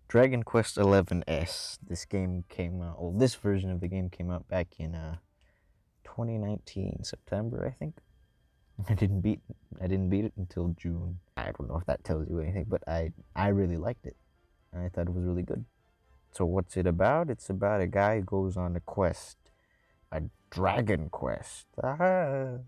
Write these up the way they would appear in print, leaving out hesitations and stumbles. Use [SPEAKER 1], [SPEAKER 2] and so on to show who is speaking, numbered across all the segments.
[SPEAKER 1] Dragon Quest XI. This game came out. Well, this version of the game came out back in 2019 September, I think. I didn't beat. I didn't beat it until June. I don't know if that tells you anything, but I really liked it. I thought it was really good. So what's it about? It's about a guy who goes on a quest, a dragon quest. Ah.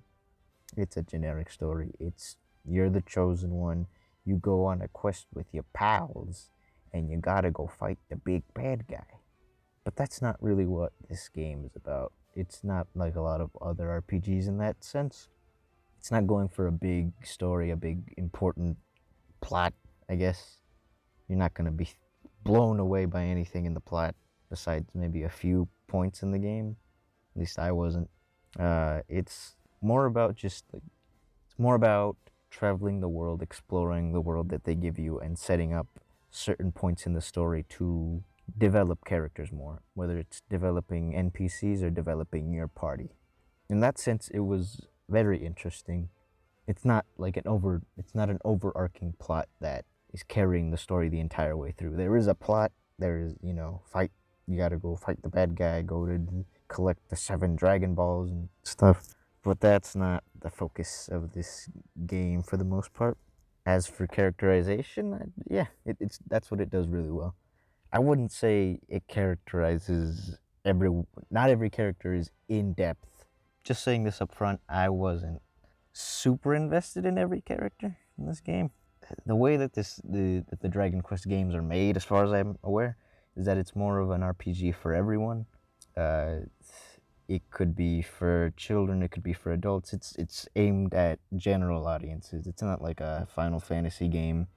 [SPEAKER 1] It's a generic story. It's you're the chosen one. You go on a quest with your pals, and you gotta go fight the big bad guy. But that's not really what this game is about. It's not like a lot of other RPGs in that sense. It's not going for a big story, a big important plot, I guess. You're not gonna be blown away by anything in the plot besides maybe a few points in the game. At least I wasn't. It's more about it's more about traveling the world, exploring the world that they give you, and setting up certain points in the story to develop characters more, whether it's developing NPCs or developing your party. In that sense, it was very interesting. It's not an overarching plot that is carrying the story the entire way through. There is a plot. There is, fight. You gotta go fight the bad guy. Go to collect the 7 Dragon Balls and stuff. But that's not the focus of this game for the most part. As for characterization, yeah, it's that's what it does really well. I wouldn't say it characterizes every. Not every character is in depth. Just saying this up front, I wasn't super invested in every character in this game. The way that the Dragon Quest games are made, as far as I'm aware, is that it's more of an RPG for everyone. Uh, it could be for children, it could be for adults. It's aimed at general audiences. It's not like a Final Fantasy game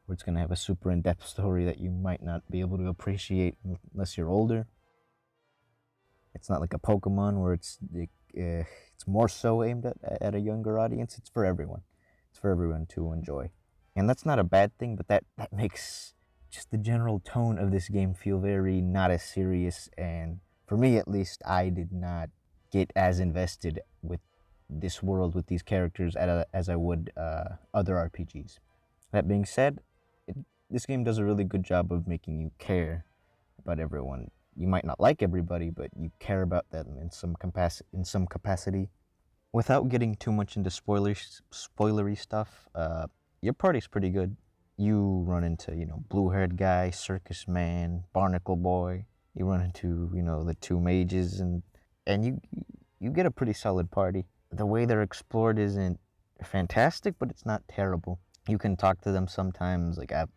[SPEAKER 1] where it's gonna have a super in-depth story that you might not be able to appreciate unless you're older. It's not like a Pokemon where it's more so aimed at a younger audience. It's for everyone. It's for everyone to enjoy, and that's not a bad thing. But that makes just the general tone of this game feel very not as serious. And for me, at least, I did not get as invested with this world with these characters as I would other RPGs. That being said, this game does a really good job of making you care about everyone. You might not like everybody, but you care about them in some capacity. Without getting too much into spoilery stuff, your party's pretty good. You run into blue-haired guy, circus man, barnacle boy. You run into the 2 mages, and you get a pretty solid party. The way they're explored isn't fantastic, but it's not terrible. You can talk to them sometimes, like out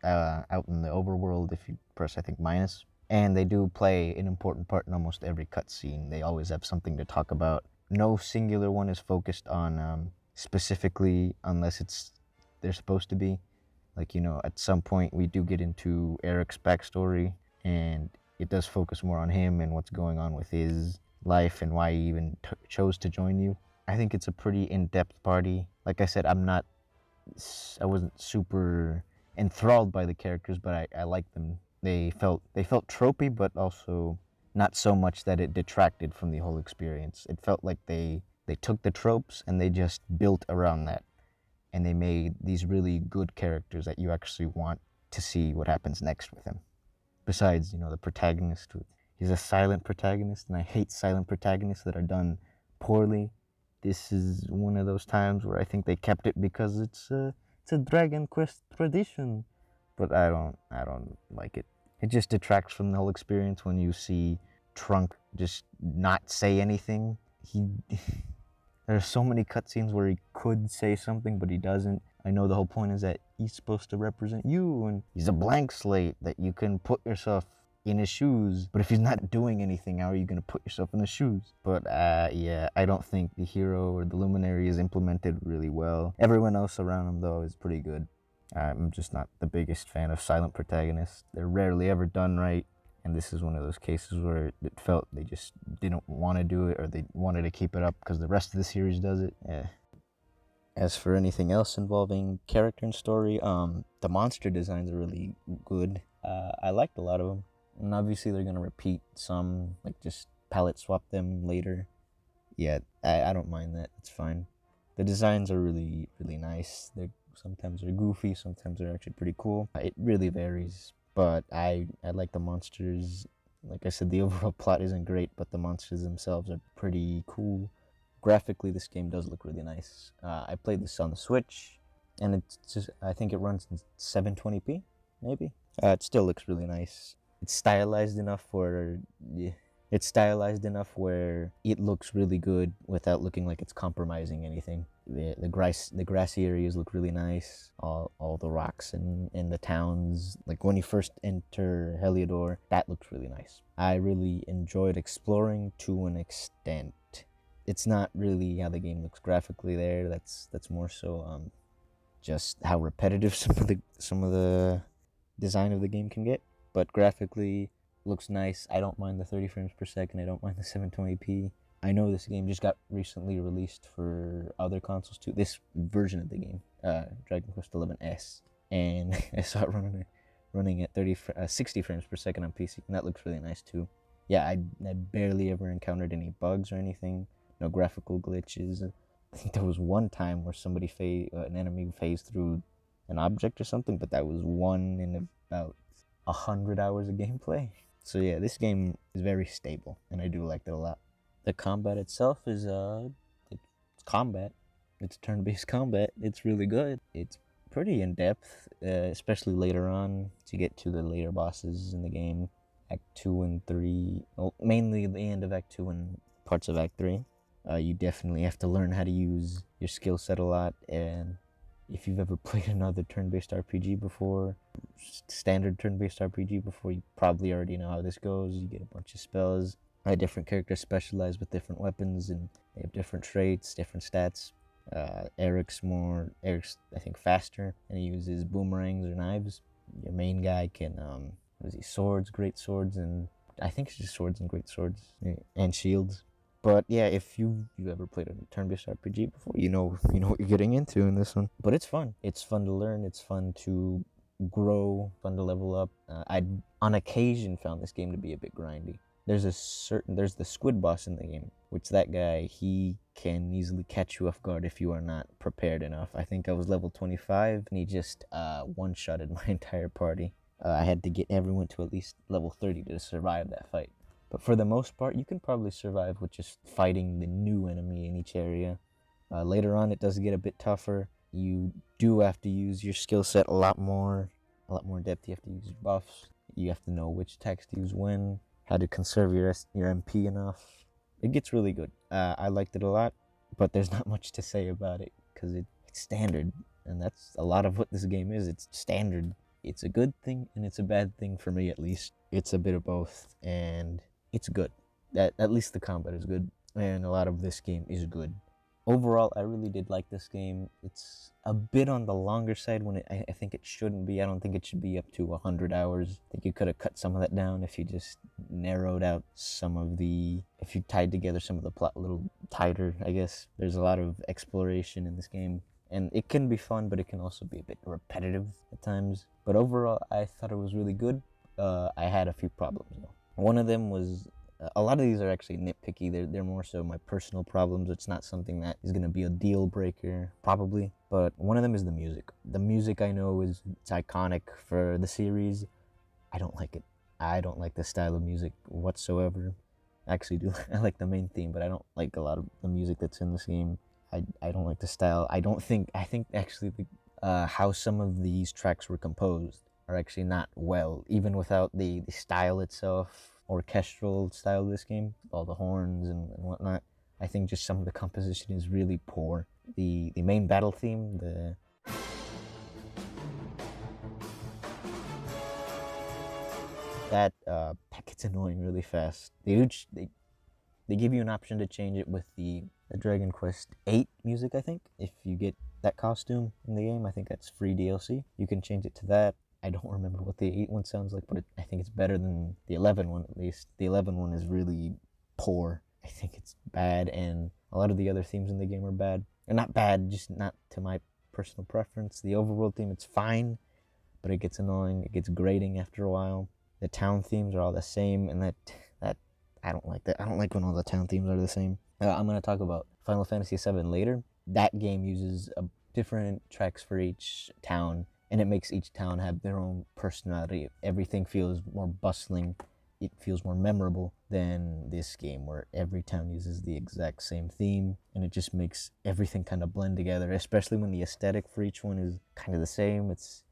[SPEAKER 1] in the overworld if you press, I think, minus. And they do play an important part in almost every cutscene. They always have something to talk about. No singular one is focused on specifically, unless they're supposed to be. Like, at some point we do get into Eric's backstory, and it does focus more on him and what's going on with his life and why he even chose to join you. I think it's a pretty in-depth party. Like I said, I wasn't super enthralled by the characters, but I liked them. They felt tropey, but also not so much that it detracted from the whole experience. It felt like they took the tropes and they just built around that, and they made these really good characters that you actually want to see what happens next with him. Besides, the protagonist, he's a silent protagonist, and I hate silent protagonists that are done poorly. This is one of those times where I think they kept it because it's a Dragon Quest tradition, but I don't like it. It just detracts from the whole experience when you see Trunk just not say anything. There's so many cutscenes where he could say something, but he doesn't. I know the whole point is that he's supposed to represent you, and he's a blank slate that you can put yourself in his shoes. But if he's not doing anything, how are you going to put yourself in his shoes? But yeah, I don't think the hero or the luminary is implemented really well. Everyone else around him, though, is pretty good. I'm just not the biggest fan of silent protagonists. They're rarely ever done right. And this is one of those cases where it felt they just didn't want to do it, or they wanted to keep it up because the rest of the series does it. Yeah. As for anything else involving character and story, the monster designs are really good. I liked a lot of them. And obviously they're going to repeat some, like just palette swap them later. Yeah, I don't mind that. It's fine. The designs are really, really nice. Sometimes they're goofy, sometimes they're actually pretty cool. It really varies. but I like the monsters. Like I said, the overall plot isn't great, but the monsters themselves are pretty cool. Graphically, this game does look really nice. I played this on the Switch, and it's just, I think it runs in 720p, maybe. It still looks really nice. It's stylized enough for, yeah, it's stylized enough where it looks really good without looking like it's compromising anything. The grassy areas look really nice. All the rocks in the towns, like when you first enter Heliodor, that looks really nice. I really enjoyed exploring to an extent. It's not really how the game looks graphically there. That's more so just how repetitive some of the design of the game can get. But graphically, looks nice. I don't mind the 30 frames per second. I don't mind the 720p. I know this game just got recently released for other consoles too. This version of the game, Dragon Quest XI S, and I saw it running at 60 frames per second on PC, and that looks really nice too. Yeah, I barely ever encountered any bugs or anything. No graphical glitches. I think there was one time where an enemy phased through an object or something, but that was one in about 100 hours of gameplay. So yeah, this game is very stable, and I do like it a lot. The combat itself is it's combat. It's turn-based combat. It's really good. It's pretty in-depth, especially later on to get to the later bosses in the game. Act 2 and 3, well, mainly the end of Act 2 and parts of Act 3. You definitely have to learn how to use your skill set a lot, and if you've ever played another turn-based RPG before, standard turn-based RPG before, you probably already know how this goes. You get a bunch of spells. Different characters specialize with different weapons, and they have different traits, different stats. Eric's I think, faster, and he uses boomerangs or knives. Your main guy can, great swords, and I think it's just swords and great swords, and shields. But yeah, if you ever played a turn-based RPG before, you know what you're getting into in this one. But it's fun. It's fun to learn. It's fun to grow. Fun to level up. I on occasion found this game to be a bit grindy. There's the squid boss in the game, which that guy, he can easily catch you off guard if you are not prepared enough. I think I was level 25, and he just one-shotted my entire party. I had to get everyone to at least level 30 to survive that fight. But for the most part, you can probably survive with just fighting the new enemy in each area. Later on, it does get a bit tougher. You do have to use your skill set a lot more depth. You have to use your buffs. You have to know which attacks to use when, how to conserve your MP enough. It gets really good. I liked it a lot, but there's not much to say about it because it's standard, and that's a lot of what this game is. It's standard. It's a good thing, and it's a bad thing for me, at least. It's a bit of both, and it's good. At least the combat is good, and a lot of this game is good. Overall, I really did like this game. It's a bit on the longer side when I think it shouldn't be. I don't think it should be up to 100 hours. I think you could have cut some of that down if you just narrowed out if you tied together some of the plot a little tighter, I guess. There's a lot of exploration in this game, and it can be fun, but it can also be a bit repetitive at times. But overall, I thought it was really good. I had a few problems though. One of them was, a lot of these are actually nitpicky. They're more so my personal problems. It's not something that is going to be a deal breaker, probably. But one of them is the music. The music, I know, it's iconic for the series. I don't like it. I don't like the style of music whatsoever. I actually do. I like the main theme, but I don't like a lot of the music that's in this game. I don't like the style. I think actually how some of these tracks were composed are actually not well, even without the style itself, orchestral style of this game, all the horns and whatnot. I think just some of the composition is really poor. The main battle theme, that gets annoying really fast. They give you an option to change it with the Dragon Quest VIII music, I think. If you get that costume in the game, I think that's free DLC. You can change it to that. I don't remember what the 8 one sounds like, but I think it's better than the 11 one, at least. The 11 one is really poor. I think it's bad, and a lot of the other themes in the game are bad. They're not bad, just not to my personal preference. The overworld theme, it's fine, but it gets annoying. It gets grating after a while. The town themes are all the same, and that I don't like that. I don't like when all the town themes are the same. I'm going to talk about Final Fantasy VII later. That game uses different tracks for each town, and it makes each town have their own personality. Everything feels more bustling. It feels more memorable than this game where every town uses the exact same theme, and it just makes everything kind of blend together, especially when the aesthetic for each one is kind of the same. It's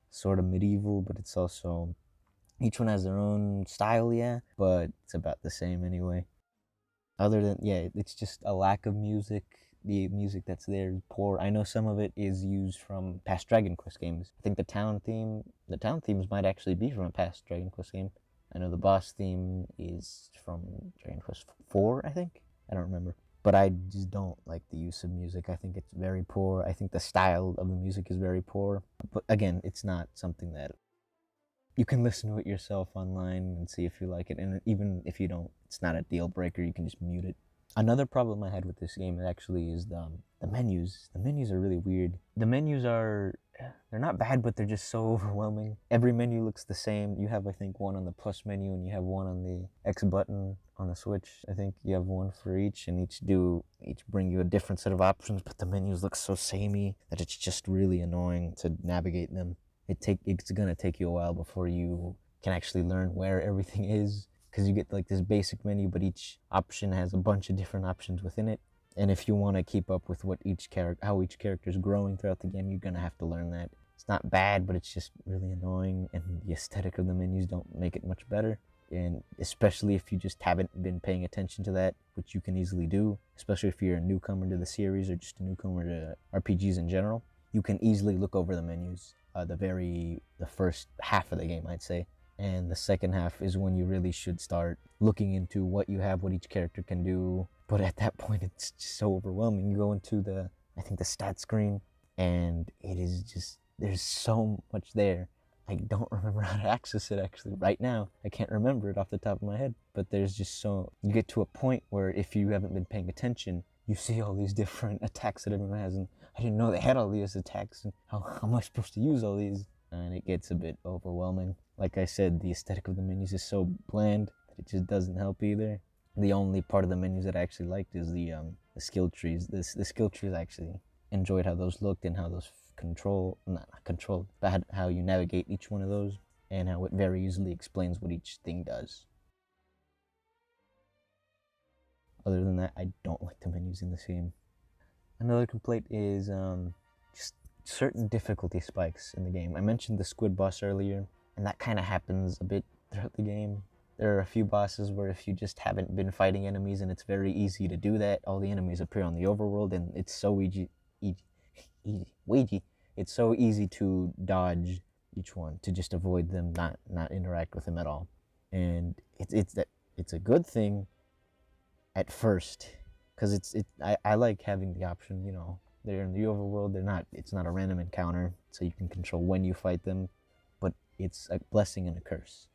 [SPEAKER 1] sort of medieval, but it's also, each one has their own style, yeah, but it's about the same anyway. Other than, yeah, it's just a lack of music. The music that's there is poor. I know some of it is used from past Dragon Quest games. I think the town themes might actually be from a past Dragon Quest game. I know the boss theme is from Dragon Quest 4, I think. I don't remember. But I just don't like the use of music. I think it's very poor. I think the style of the music is very poor. But again, it's not something that you can listen to it yourself online and see if you like it. And even if you don't, it's not a deal breaker. You can just mute it. Another problem I had with this game actually is the menus. The menus are really weird. The menus they're not bad, but they're just so overwhelming. Every menu looks the same. You have, I think, one on the plus menu, and you have one on the X button on the Switch. I think you have one for each, and each bring you a different set of options, but the menus look so samey that it's just really annoying to navigate them. It's gonna take you a while before you can actually learn where everything is, because you get like this basic menu, but each option has a bunch of different options within it. And if you want to keep up with how each character is growing throughout the game, you're gonna have to learn that. It's not bad, but it's just really annoying, and the aesthetic of the menus don't make it much better. And especially if you just haven't been paying attention to that, which you can easily do, especially if you're a newcomer to the series or just a newcomer to RPGs in general, you can easily look over the menus. The first half of the game, I'd say. And the second half is when you really should start looking into what you have, what each character can do. But at that point, it's just so overwhelming. You go into the stat screen, and it is just, there's so much there. I don't remember how to access it actually right now. I can't remember it off the top of my head. But there's just you get to a point where if you haven't been paying attention, you see all these different attacks that everyone has, and I didn't know they had all these attacks, and how am I supposed to use all these? And it gets a bit overwhelming. Like I said, the aesthetic of the menus is so bland that it just doesn't help either. The only part of the menus that I actually liked is the skill trees. The skill trees, I actually enjoyed how those looked and how those but how you navigate each one of those, and how it very easily explains what each thing does. Other than that, I don't like the menus in this game. Another complaint is just certain difficulty spikes in the game. I mentioned the squid boss earlier, and that kind of happens a bit throughout the game. There are a few bosses where if you just haven't been fighting enemies, and it's very easy to do that, all the enemies appear on the overworld, and it's so easy. It's so easy to dodge each one, to just avoid them, not interact with them at all. And it's a good thing at first, because I like having the option, they're in the overworld, it's not a random encounter, so you can control when you fight them, but it's a blessing and a curse.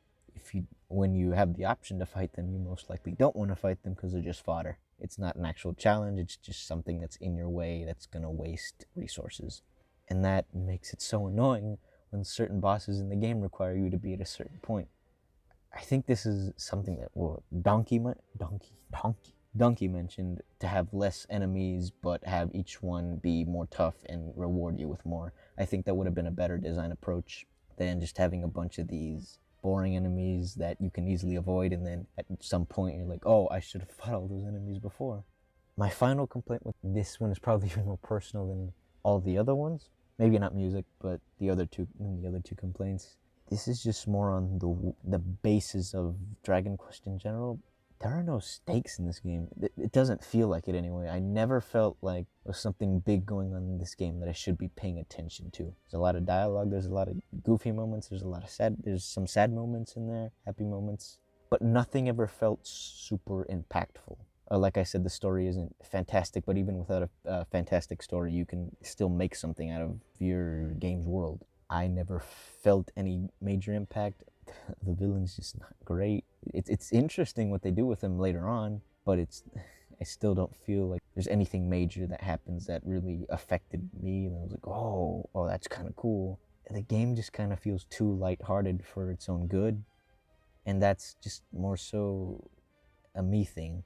[SPEAKER 1] When you have the option to fight them, you most likely don't want to fight them because they're just fodder. It's not an actual challenge, it's just something that's in your way that's gonna waste resources. And that makes it so annoying when certain bosses in the game require you to be at a certain point. I think this is something that Donkey mentioned, to have less enemies but have each one be more tough and reward you with more. I think that would have been a better design approach than just having a bunch of these boring enemies that you can easily avoid, and then at some point you're like, oh, I should have fought all those enemies before. My final complaint with this one is probably even more personal than all the other ones. Maybe not music, but the other two complaints. This is just more on the basis of Dragon Quest in general. There are no stakes in this game. It doesn't feel like it anyway. I never felt like there was something big going on in this game that I should be paying attention to. There's a lot of dialogue, there's a lot of goofy moments, there's some sad moments in there, happy moments, but nothing ever felt super impactful. Like I said, the story isn't fantastic, but even without a fantastic story, you can still make something out of your game's world. I never felt any major impact. The villain's just not great. It's interesting what they do with him later on, but I still don't feel like there's anything major that happens that really affected me. And I was like, oh, that's kind of cool. The game just kind of feels too lighthearted for its own good, and that's just more so a me thing.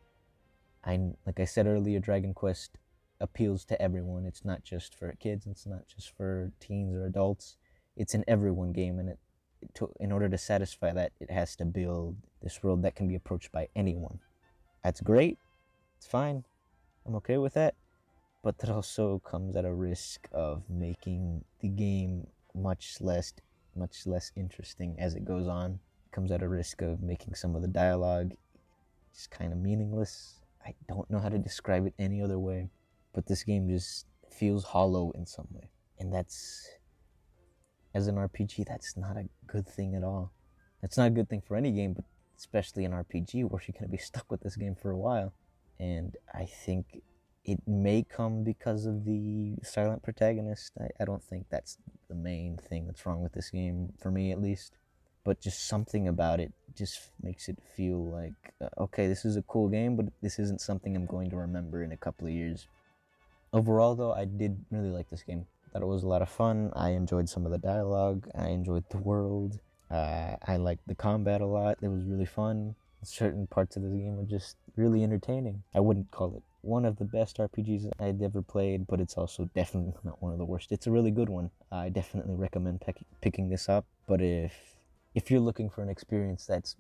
[SPEAKER 1] Like I said earlier, Dragon Quest appeals to everyone. It's not just for kids, it's not just for teens or adults. It's an everyone game, and in order to satisfy that, it has to build this world that can be approached by anyone. That's great. It's fine. I'm okay with that. But that also comes at a risk of making the game much less interesting as it goes on. It comes at a risk of making some of the dialogue just kind of meaningless. I don't know how to describe it any other way, but this game just feels hollow in some way. And that's, as an RPG, that's not a good thing at all. That's not a good thing for any game, but especially an RPG where you're going to be stuck with this game for a while. And I think it may come because of the silent protagonist. I don't think that's the main thing that's wrong with this game, for me at least. But just something about it just makes it feel like, okay, this is a cool game, but this isn't something I'm going to remember in a couple of years. Overall, though, I did really like this game. Thought it was a lot of fun. I enjoyed some of the dialogue. I enjoyed the world. I liked the combat a lot. It was really fun. Certain parts of the game were just really entertaining. I wouldn't call it one of the best RPGs I'd ever played, but it's also definitely not one of the worst. It's a really good one. I definitely recommend picking this up. But if you're looking for an experience that's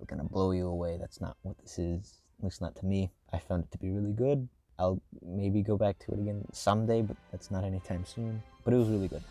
[SPEAKER 1] gonna blow you away, that's not what this is. At least not to me. I found it to be really good. I'll maybe go back to it again someday, but that's not anytime soon. But it was really good.